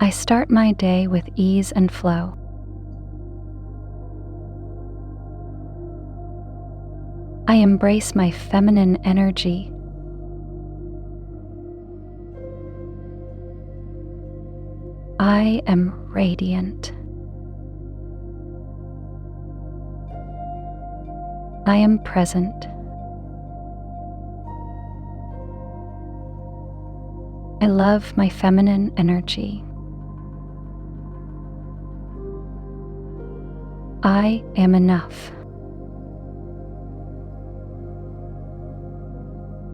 I start my day with ease and flow. I embrace my feminine energy. I am radiant. I am present. I love my feminine energy. I am enough.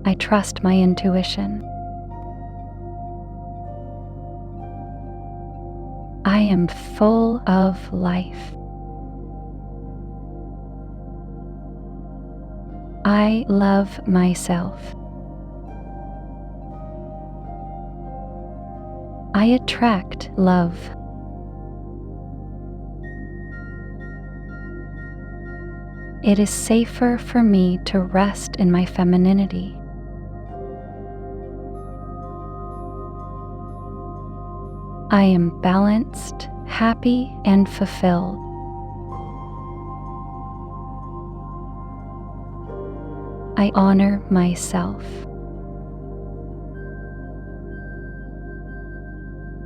I trust my intuition. I am full of life. I love myself. I attract love. It is safer for me to rest in my femininity. I am balanced, happy, and fulfilled. I honor myself.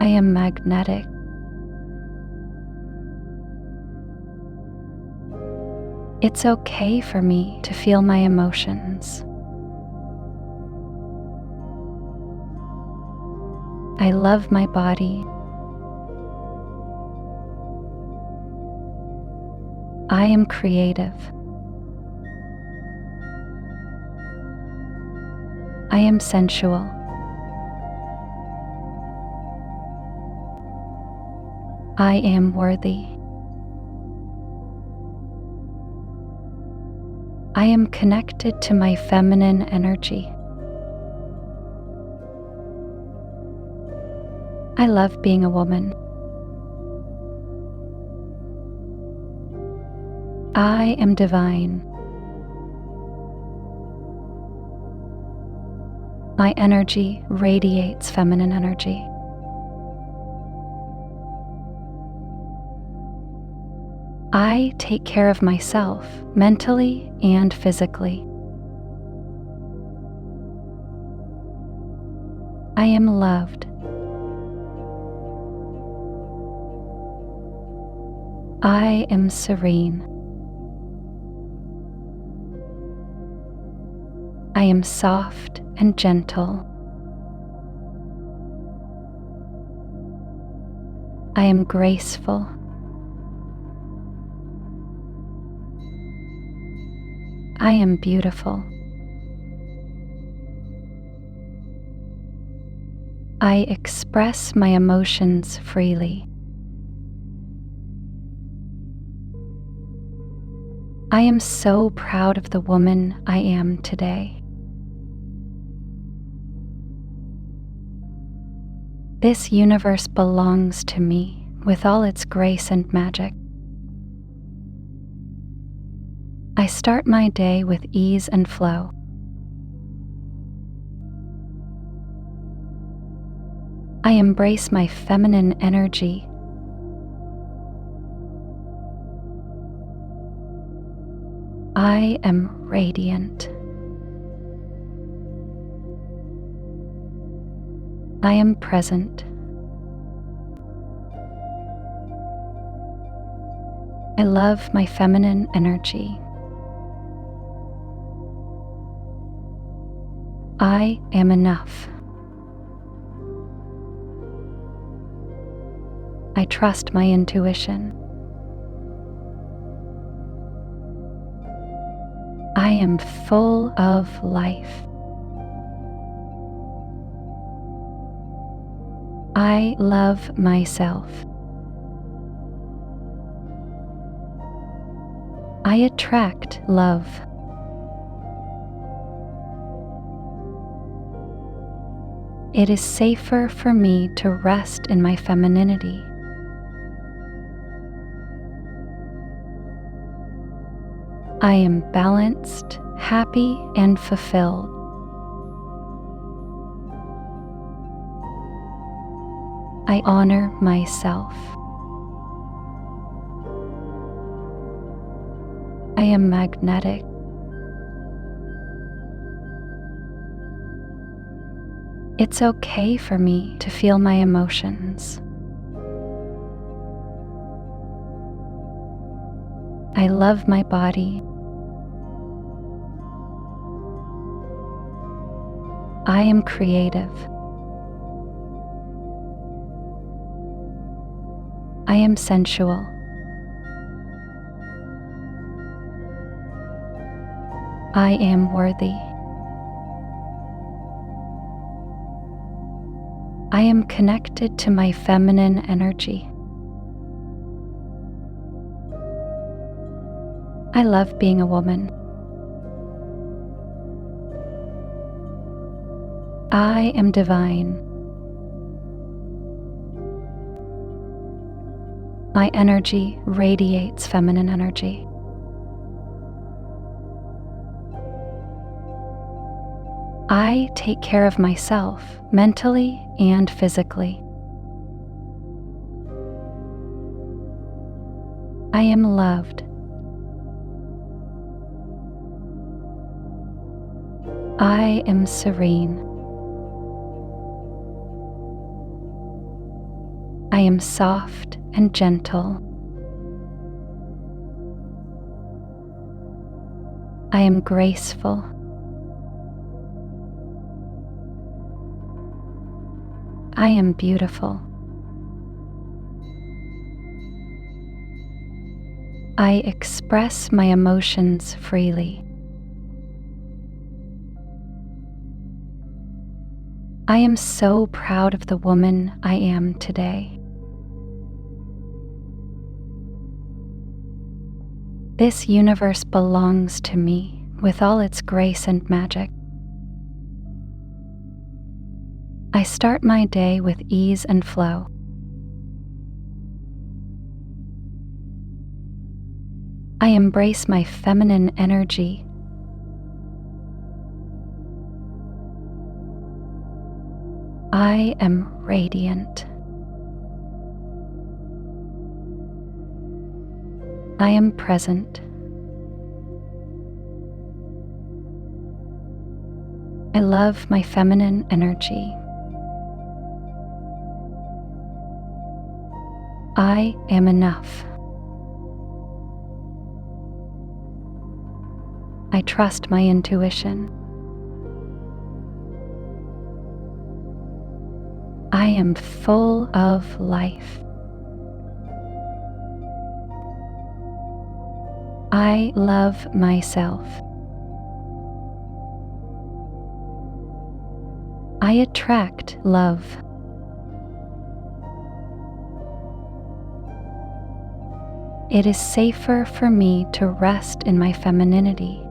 I am magnetic. It's okay for me to feel my emotions. I love my body. I am creative. I am sensual. I am worthy. I am connected to my feminine energy. I love being a woman. I am divine. My energy radiates feminine energy. I take care of myself mentally and physically. I am loved. I am serene. I am soft and gentle. I am graceful. I am beautiful. I express my emotions freely. I am so proud of the woman I am today. This universe belongs to me with all its grace and magic. I start my day with ease and flow. I embrace my feminine energy. I am radiant. I am present. I love my feminine energy. I am enough. I trust my intuition. I am full of life. I love myself. I attract love. It is safer for me to rest in my femininity. I am balanced, happy, and fulfilled. I honor myself. I am magnetic. It's okay for me to feel my emotions. I love my body. I am creative. I am sensual. I am worthy. I am connected to my feminine energy. I love being a woman. I am divine. My energy radiates feminine energy. I take care of myself mentally and physically. I am loved. I am serene. I am soft and gentle. I am graceful. I am beautiful. I express my emotions freely. I am so proud of the woman I am today. This universe belongs to me with all its grace and magic. I start my day with ease and flow. I embrace my feminine energy. I am radiant. I am present. I love my feminine energy. I am enough. I trust my intuition. I am full of life. I love myself. I attract love. It is safer for me to rest in my femininity.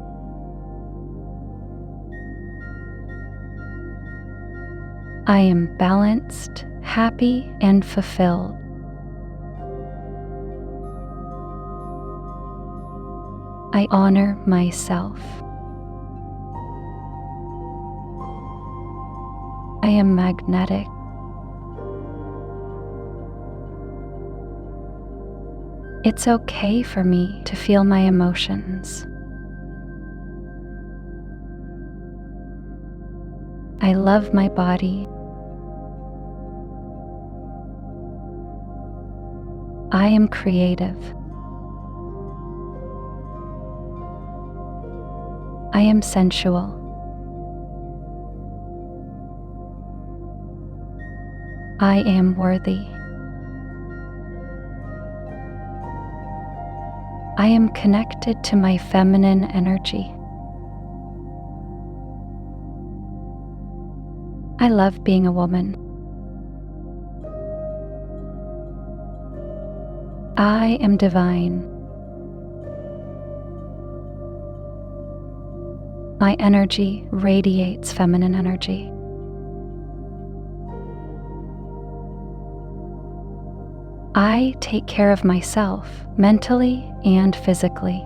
I am balanced, happy, and fulfilled. I honor myself. I am magnetic. It's okay for me to feel my emotions. I love my body. I am creative. I am sensual. I am worthy. I am connected to my feminine energy. I love being a woman. I am divine. My energy radiates feminine energy. I take care of myself mentally and physically.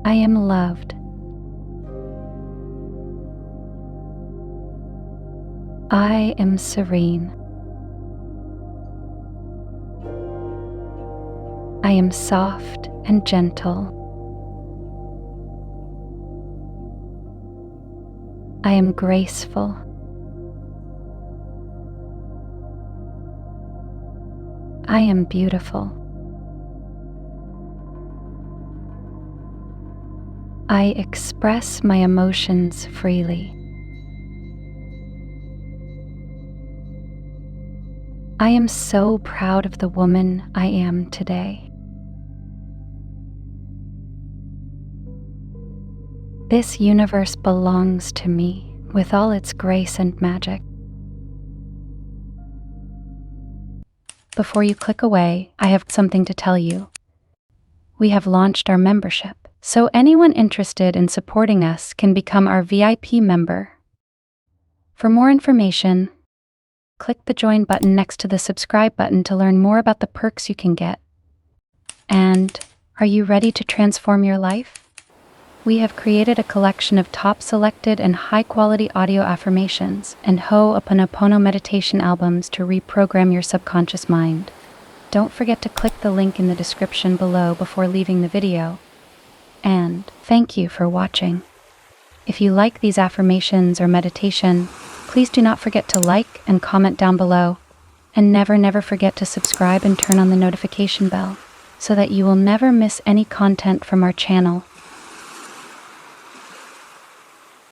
I am loved. I am serene. I am soft and gentle. I am graceful. I am beautiful. I express my emotions freely. I am so proud of the woman I am today. This universe belongs to me with all its grace and magic. Before you click away, I have something to tell you. We have launched our membership, so anyone interested in supporting us can become our VIP member. For more information, click the join button next to the subscribe button to learn more about the perks you can get. And are you ready to transform your life? We have created a collection of top selected and high-quality audio affirmations and Ho'oponopono meditation albums to reprogram your subconscious mind. Don't forget to click the link in the description below before leaving the video. And thank you for watching. If you like these affirmations or meditation, please do not forget to like and comment down below. And never forget to subscribe and turn on the notification bell so that you will never miss any content from our channel.